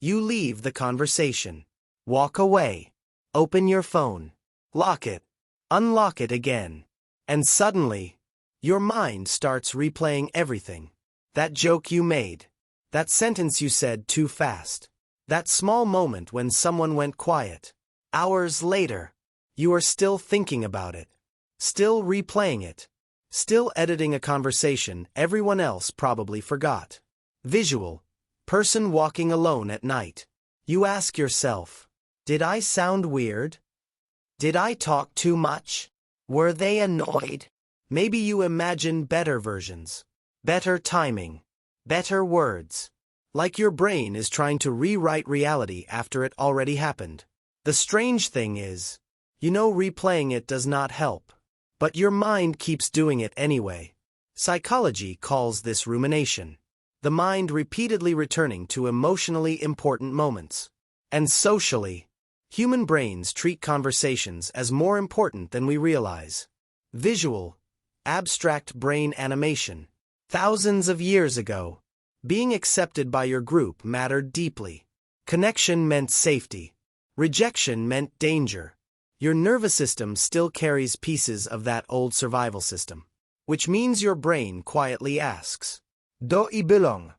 You leave the conversation. Walk away. Open your phone. Lock it. Unlock it again. And suddenly, your mind starts replaying everything. That joke you made. That sentence you said too fast. That small moment when someone went quiet. Hours later, you are still thinking about it. Still replaying it. Still editing a conversation everyone else probably forgot. Visual. Person walking alone at night. You ask yourself, did I sound weird? Did I talk too much? Were they annoyed? Maybe you imagine better versions. Better timing. Better words. Like your brain is trying to rewrite reality after it already happened. The strange thing is, replaying it does not help. But your mind keeps doing it anyway. Psychology calls this rumination. The mind repeatedly returning to emotionally important moments. And socially, human brains treat conversations as more important than we realize. Visual, abstract brain animation. Thousands of years ago, being accepted by your group mattered deeply. Connection meant safety. Rejection meant danger. Your nervous system still carries pieces of that old survival system. Which means your brain quietly asks, Do I belong?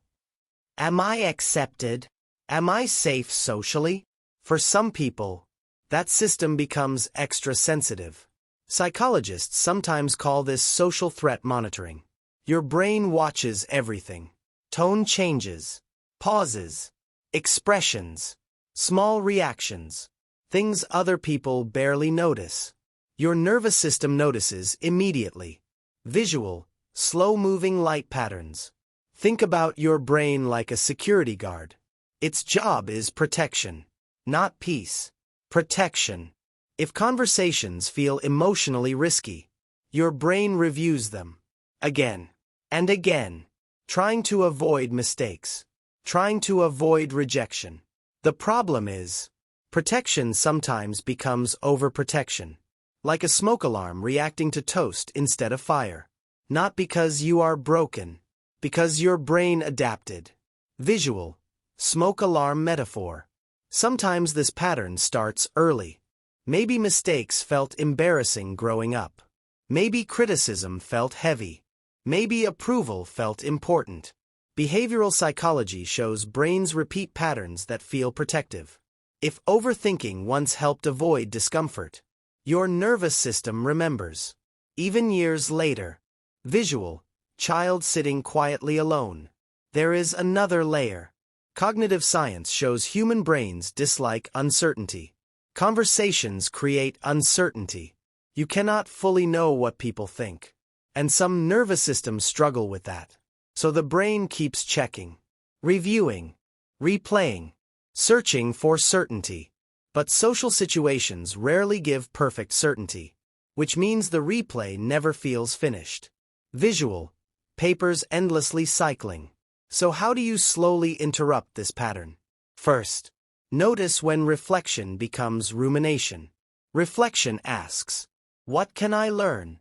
Am I accepted? Am I safe socially? For some people, that system becomes extra sensitive. Psychologists sometimes call this social threat monitoring. Your brain watches everything. Tone changes, pauses, expressions, small reactions, things other people barely notice. Your nervous system notices immediately. Visual, slow-moving light patterns. Think about your brain like a security guard. Its job is protection, not peace. Protection. If conversations feel emotionally risky, your brain reviews them. Again and again. Trying to avoid mistakes. Trying to avoid rejection. The problem is, protection sometimes becomes overprotection. Like a smoke alarm reacting to toast instead of fire. Not because you are broken. Because your brain adapted. Visual. Smoke alarm metaphor. Sometimes this pattern starts early. Maybe mistakes felt embarrassing growing up. Maybe criticism felt heavy. Maybe approval felt important. Behavioral psychology shows brains repeat patterns that feel protective. If overthinking once helped avoid discomfort, your nervous system remembers. Even years later. Visual. Child sitting quietly alone. There is another layer. Cognitive science shows human brains dislike uncertainty. Conversations create uncertainty. You cannot fully know what people think. And some nervous systems struggle with that. So the brain keeps checking, reviewing, replaying, searching for certainty. But social situations rarely give perfect certainty, which means the replay never feels finished. Visual, papers endlessly cycling. So how do you slowly interrupt this pattern? First, notice when reflection becomes rumination. Reflection asks, what can I learn?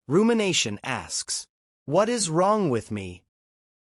Rumination asks, what is wrong with me?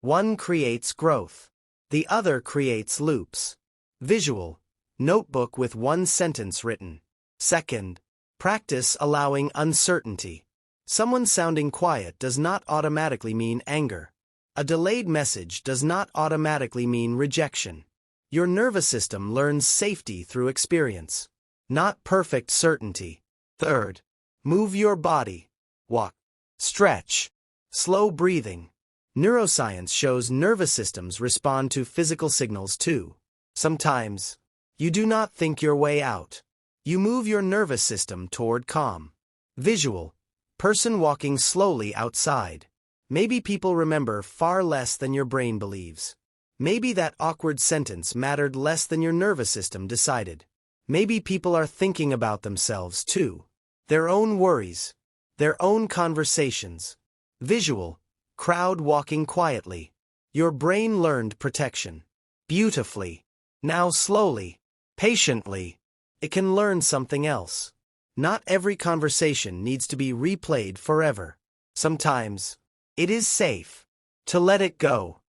One creates growth. The other creates loops. Visual, notebook with one sentence written. Second, practice allowing uncertainty. Someone sounding quiet does not automatically mean anger. A delayed message does not automatically mean rejection. Your nervous system learns safety through experience, not perfect certainty. Third, move your body. Walk. Stretch. Slow breathing. Neuroscience shows nervous systems respond to physical signals too. Sometimes, you do not think your way out. You move your nervous system toward calm. Visual. Person walking slowly outside. Maybe people remember far less than your brain believes. Maybe that awkward sentence mattered less than your nervous system decided. Maybe people are thinking about themselves too. Their own worries. Their own conversations. Visual. Crowd walking quietly. Your brain learned protection. Beautifully. Now slowly. Patiently. It can learn something else. Not every conversation needs to be replayed forever. Sometimes, it is safe to let it go.